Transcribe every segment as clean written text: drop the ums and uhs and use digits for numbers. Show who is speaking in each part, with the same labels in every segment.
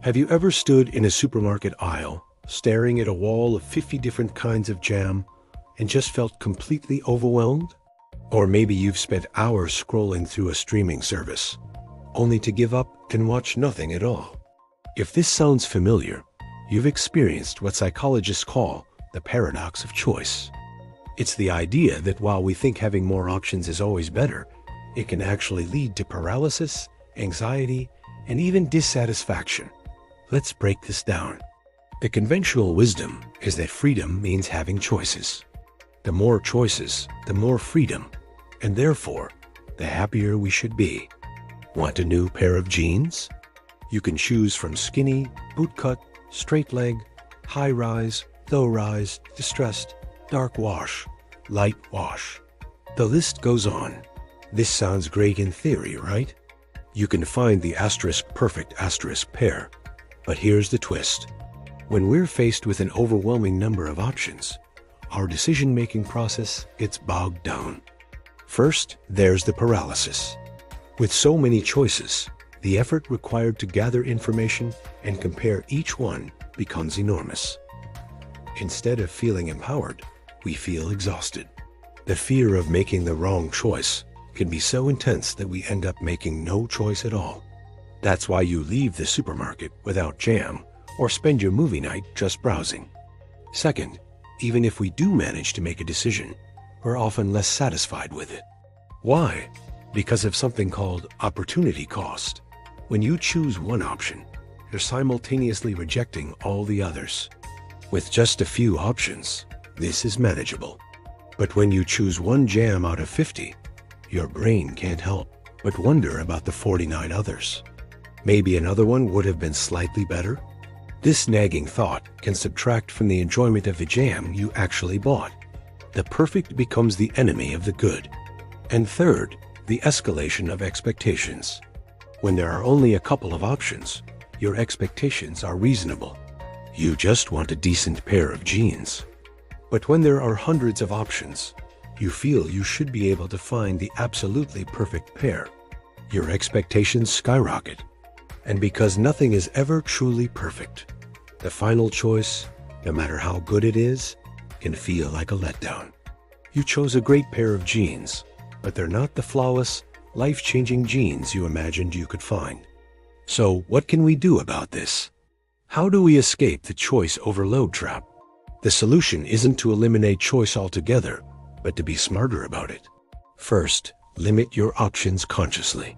Speaker 1: Have you ever stood in a supermarket aisle, staring at a wall of 50 different kinds of jam, and just felt completely overwhelmed? Or maybe you've spent hours scrolling through a streaming service, only to give up and watch nothing at all. If this sounds familiar, you've experienced what psychologists call the paradox of choice. It's the idea that while we think having more options is always better, it can actually lead to paralysis, anxiety, and even dissatisfaction. Let's break this down. The conventional wisdom is that freedom means having choices. The more choices, the more freedom, and therefore, the happier we should be. Want a new pair of jeans? You can choose from skinny, bootcut, straight leg, high rise, low rise, distressed, dark wash, light wash. The list goes on. This sounds great in theory, right? You can find the perfect pair. But here's the twist. When we're faced with an overwhelming number of options, our decision-making process gets bogged down. First, there's the paralysis. With so many choices, the effort required to gather information and compare each one becomes enormous. Instead of feeling empowered, we feel exhausted. The fear of making the wrong choice can be so intense that we end up making no choice at all. That's why you leave the supermarket without jam or spend your movie night just browsing. Second, even if we do manage to make a decision, we're often less satisfied with it. Why? Because of something called opportunity cost. When you choose one option, you're simultaneously rejecting all the others. With just a few options, this is manageable. But when you choose one jam out of 50, your brain can't help but wonder about the 49 others. Maybe another one would have been slightly better? This nagging thought can subtract from the enjoyment of the jam you actually bought. The perfect becomes the enemy of the good. And third, the escalation of expectations. When there are only a couple of options, your expectations are reasonable. You just want a decent pair of jeans. But when there are hundreds of options, you feel you should be able to find the absolutely perfect pair. Your expectations skyrocket. And because nothing is ever truly perfect, the final choice, no matter how good it is, can feel like a letdown. You chose a great pair of jeans, but they're not the flawless, life-changing jeans you imagined you could find. So what can we do about this? How do we escape the choice overload trap? The solution isn't to eliminate choice altogether, but to be smarter about it. First, limit your options consciously.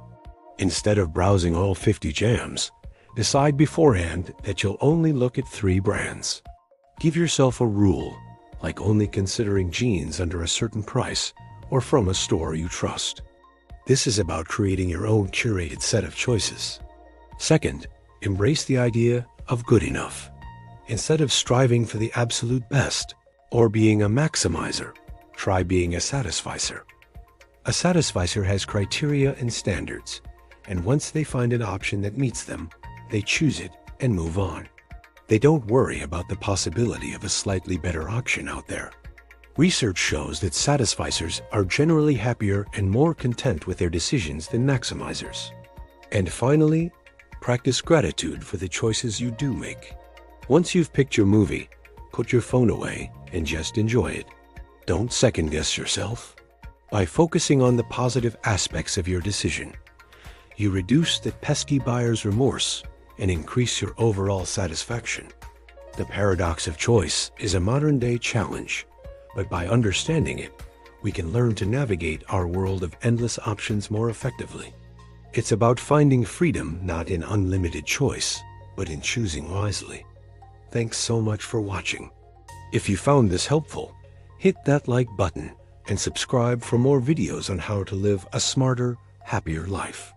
Speaker 1: Instead of browsing all 50 jams, decide beforehand that you'll only look at 3 brands. Give yourself a rule, like only considering jeans under a certain price or from a store you trust. This is about creating your own curated set of choices. Second, embrace the idea of good enough. Instead of striving for the absolute best or being a maximizer, try being a satisficer. A satisficer has criteria and standards, and once they find an option that meets them, they choose it and move on. They don't worry about the possibility of a slightly better option out there. Research shows that satisficers are generally happier and more content with their decisions than maximizers. And finally, practice gratitude for the choices you do make. Once you've picked your movie, put your phone away and just enjoy it. Don't second-guess yourself. By focusing on the positive aspects of your decision, you reduce the pesky buyer's remorse and increase your overall satisfaction. The paradox of choice is a modern-day challenge, but by understanding it, we can learn to navigate our world of endless options more effectively. It's about finding freedom not in unlimited choice, but in choosing wisely. Thanks so much for watching. If you found this helpful, hit that like button and subscribe for more videos on how to live a smarter, happier life.